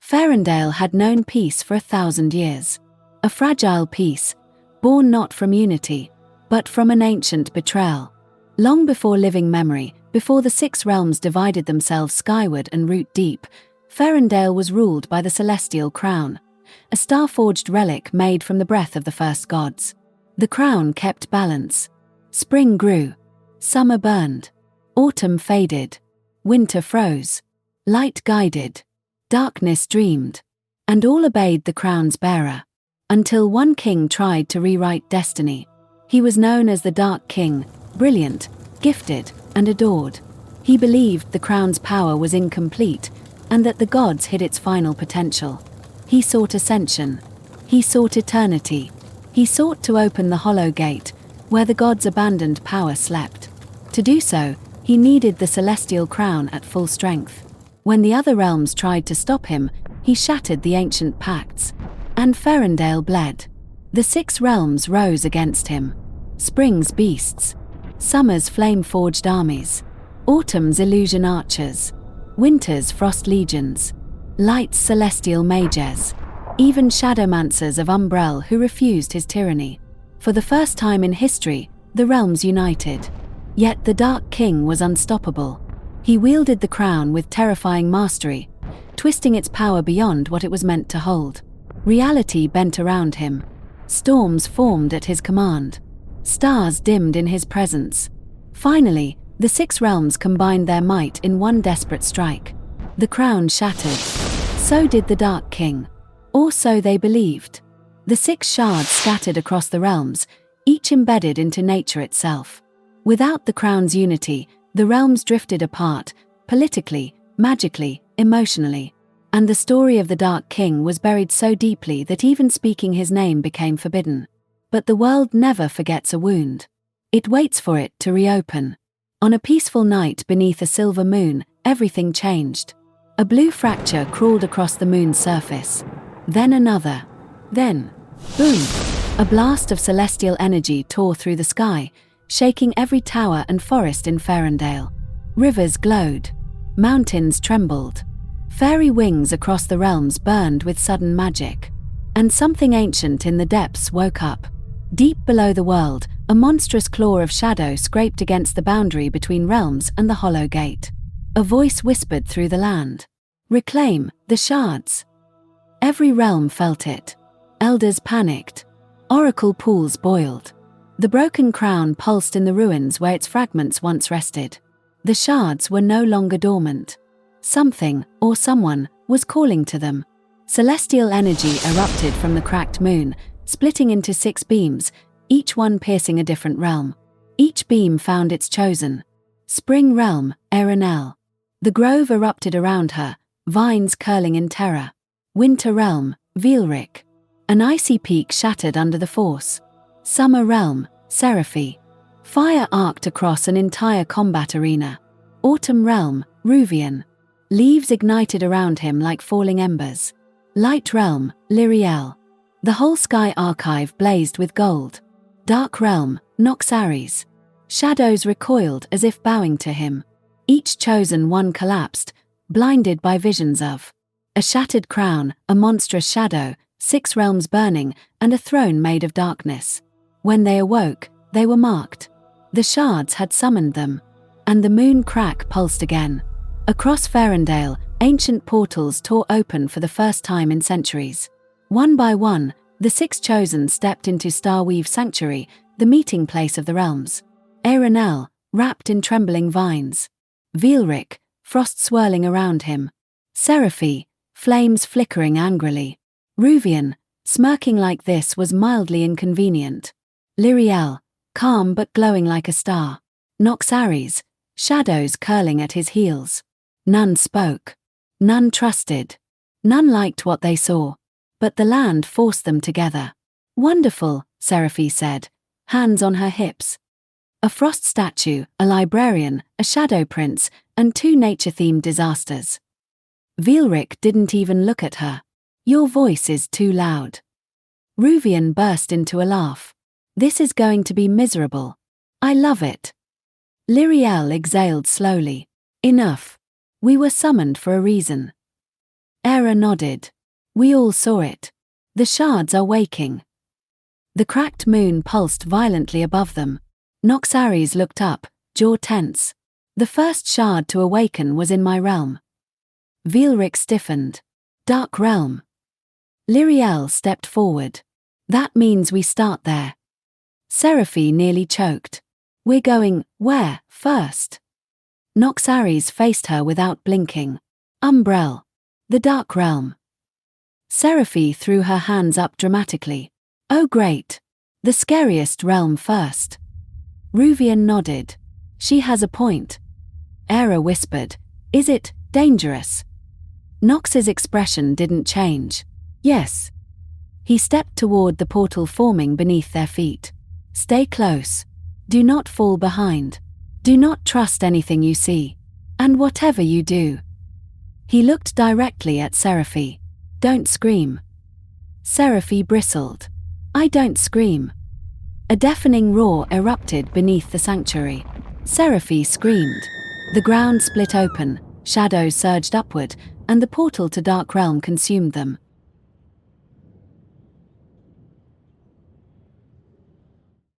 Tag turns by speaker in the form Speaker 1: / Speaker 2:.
Speaker 1: Faerondale had known peace for 1,000 years. A fragile peace, born not from unity, but from an ancient betrayal. Long before living memory, before the 6 realms divided themselves skyward and root deep, Faerondale was ruled by the celestial crown, a star-forged relic made from the breath of the first gods. The crown kept balance. Spring grew. Summer burned. Autumn faded. Winter froze. Light guided. Darkness dreamed. And all obeyed the crown's bearer. Until one king tried to rewrite destiny. He was known as the Dark King, brilliant, gifted, and adored. He believed the crown's power was incomplete, and that the gods hid its final potential. He sought ascension. He sought eternity. He sought to open the hollow gate, where the gods' abandoned power slept. To do so, he needed the celestial crown at full strength. When the other realms tried to stop him, he shattered the ancient pacts. And Faerondale bled. The 6 realms rose against him. Spring's beasts. Summer's flame-forged armies. Autumn's illusion archers. Winter's frost legions. Light's celestial mages. Even shadowmancers of Umbrell who refused his tyranny. For the first time in history, the realms united. Yet the Dark King was unstoppable. He wielded the crown with terrifying mastery, twisting its power beyond what it was meant to hold. Reality bent around him. Storms formed at his command. Stars dimmed in his presence. Finally, the 6 realms combined their might in one desperate strike. The crown shattered. So did the Dark King. Or so they believed. The 6 shards scattered across the realms, each embedded into nature itself. Without the crown's unity, the realms drifted apart, politically, magically, emotionally. And the story of the Dark King was buried so deeply that even speaking his name became forbidden. But the world never forgets a wound. It waits for it to reopen. On a peaceful night beneath a silver moon, everything changed. A blue fracture crawled across the moon's surface. Then another. Then, boom! A blast of celestial energy tore through the sky, shaking every tower and forest in Faerondale. Rivers glowed. Mountains trembled. Fairy wings across the realms burned with sudden magic. And something ancient in the depths woke up. Deep below the world, a monstrous claw of shadow scraped against the boundary between realms and the hollow gate. A voice whispered through the land. "Reclaim the shards." Every realm felt it. Elders panicked. Oracle pools boiled. The broken crown pulsed in the ruins where its fragments once rested. The shards were no longer dormant. Something, or someone, was calling to them. Celestial energy erupted from the cracked moon, splitting into 6 beams, each one piercing a different realm. Each beam found its chosen. Spring realm, Erenel. The grove erupted around her, vines curling in terror. Winter realm, Vielric. An icy peak shattered under the force. Summer realm, Seraphi. Fire arced across an entire combat arena. Autumn realm, Ruvian. Leaves ignited around him like falling embers. Light realm, Lyriel. The whole sky archive blazed with gold. Dark realm, Noxaries. Shadows recoiled as if bowing to him. Each chosen one collapsed, blinded by visions of a shattered crown, a monstrous shadow, 6 realms burning, and a throne made of darkness. When they awoke, they were marked. The shards had summoned them. And the moon crack pulsed again. Across Faerondale, ancient portals tore open for the first time in centuries. One by one, the 6 chosen stepped into Starweave Sanctuary, the meeting place of the realms. Erenel, wrapped in trembling vines. Vielric, frost swirling around him. Seraphi, flames flickering angrily. Ruvian, smirking like this was mildly inconvenient. Lyriel, calm but glowing like a star. Noxaries, shadows curling at his heels. None spoke. None trusted. None liked what they saw. But the land forced them together. "Wonderful," Seraphi said, hands on her hips. A frost statue, a librarian, a shadow prince, and 2 nature-themed disasters. Vielric didn't even look at her. "Your voice is too loud." Ruvian burst into a laugh. "This is going to be miserable. I love it." Lyriel exhaled slowly. "Enough. We were summoned for a reason." Era nodded. We all saw it. The shards are waking. The cracked moon pulsed violently above them. Noxaries looked up, jaw tense. The first shard to awaken was in my realm. Veelric stiffened. Dark realm. Lyriel stepped forward. That means we start there. Seraphi nearly choked. We're going, where, first? Noxaries faced her without blinking. Umbrell. The dark realm. Seraphi threw her hands up dramatically. Oh great. The scariest realm first. Ruvian nodded. She has a point. Era whispered. Is it dangerous? Nox's expression didn't change. Yes. He stepped toward the portal forming beneath their feet. Stay close. Do not fall behind. Do not trust anything you see. And whatever you do. He looked directly at Seraphi. Don't scream. Seraphi bristled. I don't scream. A deafening roar erupted beneath the sanctuary. Seraphi screamed. The ground split open, shadows surged upward, and the portal to Dark Realm consumed them.